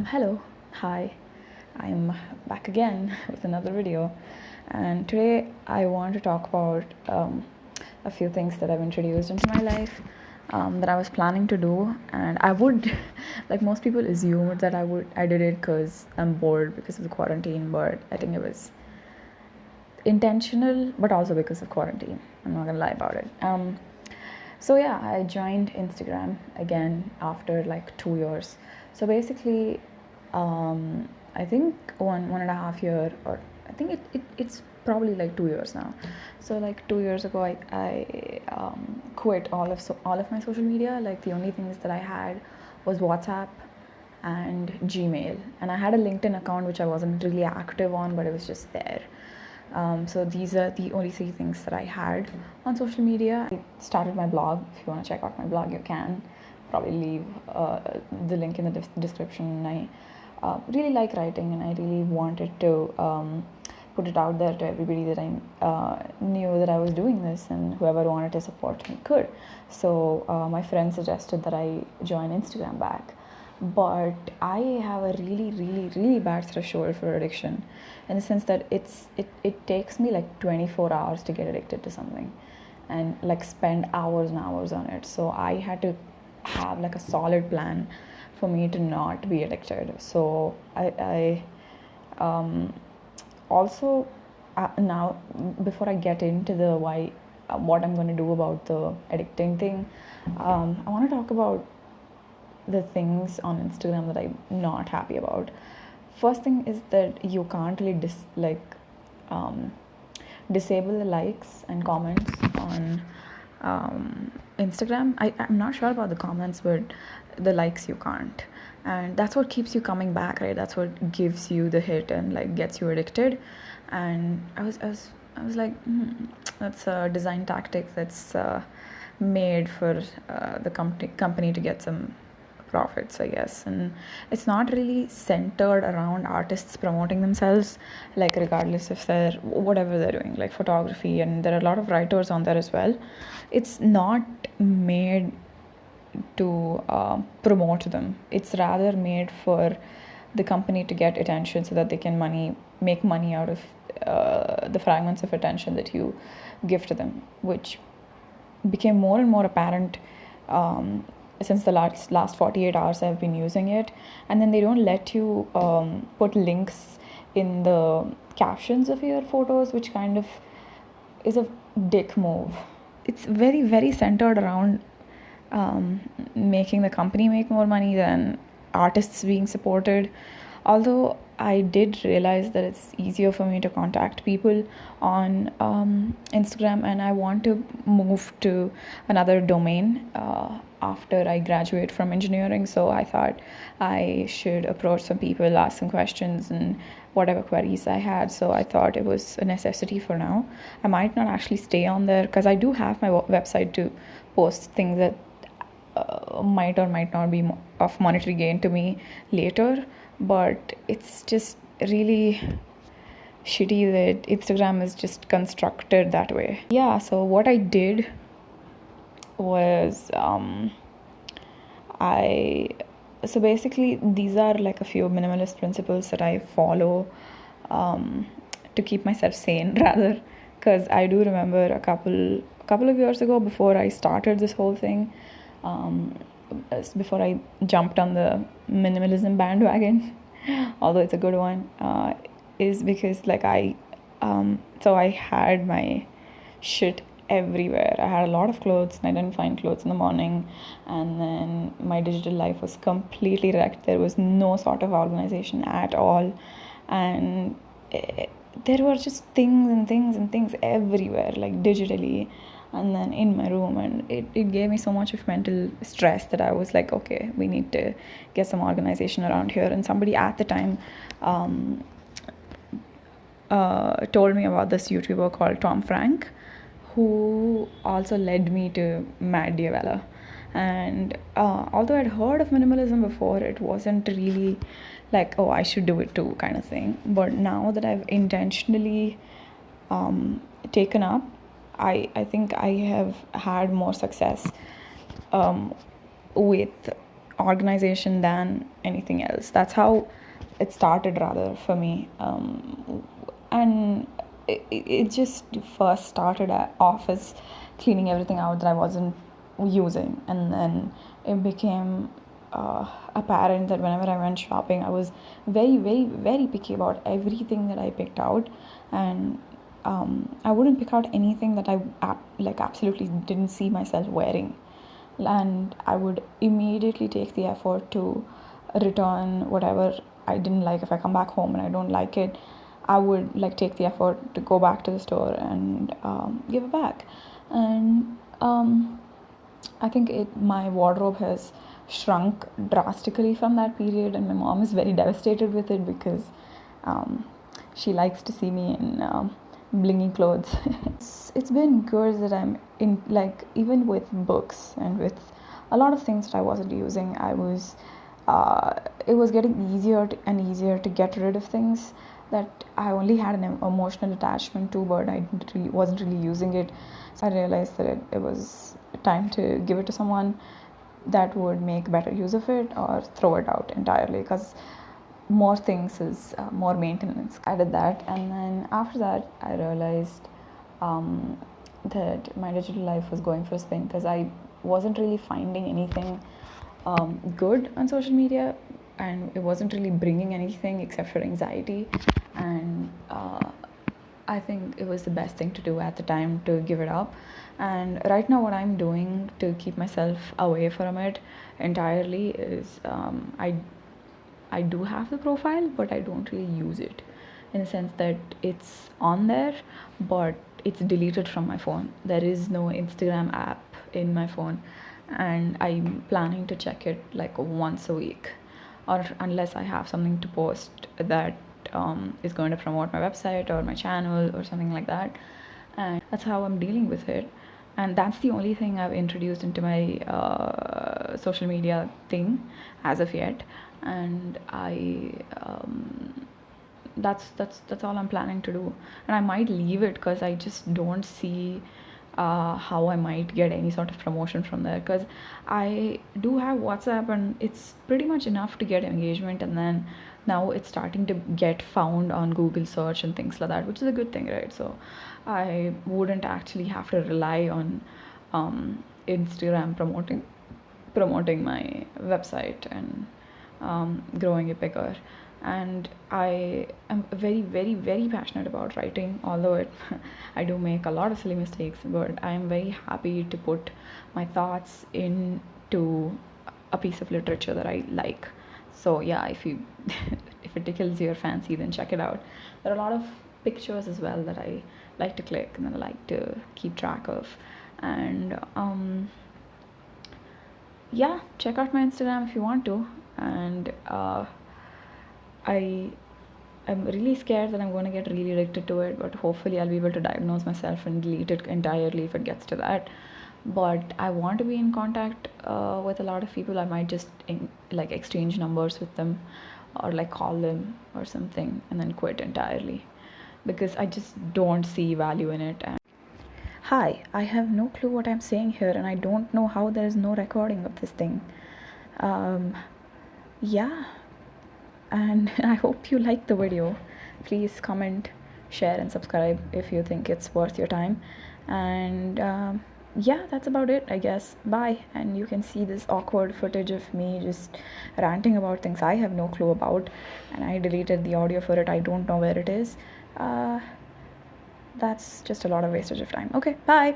Hello, hi, I'm back again with another video, and today I want to talk about a few things that I've introduced into my life that I was planning to do, and I would, like most people, assumed that I did it because I'm bored because of the quarantine, but I think it was intentional, but also because of quarantine. I'm not gonna lie about it. So yeah, I joined Instagram again after like 2 years. So basically, I think one and a half year, or I think it's probably like 2 years now. So like 2 years ago, I quit all of my social media. Like the only things that I had was WhatsApp and Gmail, and I had a LinkedIn account which I wasn't really active on, but it was just there. So these are the only three things that I had on social media. I started my blog. If you want to check out my blog, you can probably leave the link in the description. I really like writing, and I really wanted to put it out there to everybody that I knew that I was doing this, and whoever wanted to support me could. So my friend suggested that I join Instagram back, but I have a really bad threshold for addiction, in the sense that it takes me like 24 hours to get addicted to something, and like spend hours and hours on it. So I had to have like a solid plan for me to not be addicted. So I also now, before I get into the why what I'm going to do about the addicting thing, I want to talk about the things on Instagram that I'm not happy about. First thing is that you can't really disable the likes and comments on Instagram. I'm not sure about the comments, but the likes you can't, and that's what keeps you coming back, right? That's what gives you the hit and like gets you addicted. And I was like, that's a design tactic that's made for the company to get some profits, I guess. And it's not really centered around artists promoting themselves, like regardless if they're whatever they're doing, like photography, and there are a lot of writers on there as well. It's not made to promote them. It's rather made for the company to get attention so that they can make money out of the fragments of attention that you give to them, which became more and more apparent since the last 48 hours I've been using it. And then they don't let you put links in the captions of your photos, which kind of is a dick move. It's very centered around making the company make more money than artists being supported. Although I did realize that it's easier for me to contact people on Instagram, and I want to move to another domain after I graduate from engineering. So I thought I should approach some people, ask some questions, and whatever queries I had. So I thought it was a necessity for now. I might not actually stay on there because I do have my website to post things that might or might not be of monetary gain to me later, but it's just really shitty that Instagram is just constructed that way. Yeah, so what I did was so basically these are like a few minimalist principles that I follow to keep myself sane rather, because I do remember a couple of years ago, before I started this whole thing, before I jumped on the minimalism bandwagon, although it's a good one, is because like so I had my shit everywhere. I had a lot of clothes and I didn't find clothes in the morning, and then my digital life was completely wrecked. There was no sort of organization at all, and there were just things everywhere, like digitally, and then in my room, and it gave me so much of mental stress that I was like, okay, we need to get some organization around here. And somebody at the time told me about this YouTuber called Tom Frank, who also led me to Matt Diavella. And although I'd heard of minimalism before, it wasn't really like, oh, I should do it too kind of thing. But now that I've intentionally taken up, I think I have had more success with organization than anything else. That's how it started, rather, for me. And it just first started off as cleaning everything out that I wasn't using, and then it became apparent that whenever I went shopping, I was very, very, very picky about everything that I picked out, and I wouldn't pick out anything that I absolutely didn't see myself wearing, and I would immediately take the effort to return whatever I didn't like. If I come back home and I don't like it, I would take the effort to go back to the store and give it back. And I think my wardrobe has shrunk drastically from that period, and my mom is very devastated with it because she likes to see me in blingy clothes. It's been good that I'm in, even with books and with a lot of things that I wasn't using, it was getting easier and easier to get rid of things that I only had an emotional attachment to, but I wasn't really using it. So I realized that it was time to give it to someone that would make better use of it, or throw it out entirely, because more things is more maintenance. I did that, and then after that I realized that my digital life was going for a spin, because I wasn't really finding anything good on social media, and it wasn't really bringing anything except for anxiety. And I think it was the best thing to do at the time, to give it up. And right now, what I'm doing to keep myself away from it entirely is I do have the profile, but I don't really use it, in the sense that it's on there, but it's deleted from my phone. There is no Instagram app in my phone, and I'm planning to check it once a week, or unless I have something to post that is going to promote my website or my channel or something like that. And that's how I'm dealing with it. And that's the only thing I've introduced into my social media thing as of yet. And that's all I'm planning to do. And I might leave it because I just don't see how I might get any sort of promotion from there, because I do have WhatsApp and it's pretty much enough to get engagement, and then now it's starting to get found on Google search and things like that, which is a good thing, right? So I wouldn't actually have to rely on Instagram promoting my website and growing it bigger. And I am very, very, very passionate about writing, although I do make a lot of silly mistakes, but I am very happy to put my thoughts into a piece of literature that I like. So yeah, if it tickles your fancy, then check it out. There are a lot of pictures as well that I like to click and then I like to keep track of. And yeah, check out my Instagram if you want to. And I'm really scared that I'm going to get really addicted to it, but hopefully I'll be able to diagnose myself and delete it entirely if it gets to that. But I want to be in contact with a lot of people. I might just exchange numbers with them, or call them or something, and then quit entirely, because I just don't see value in it. And hi, I have no clue what I'm saying here, and I don't know how there is no recording of this thing. Yeah, and I hope you liked the video. Please comment, share, and subscribe if you think it's worth your time. And yeah, that's about it, I guess. Bye. And you can see this awkward footage of me just ranting about things I have no clue about, and I deleted the audio for it. I don't know where it is. That's just a lot of wastage of time. Okay, bye.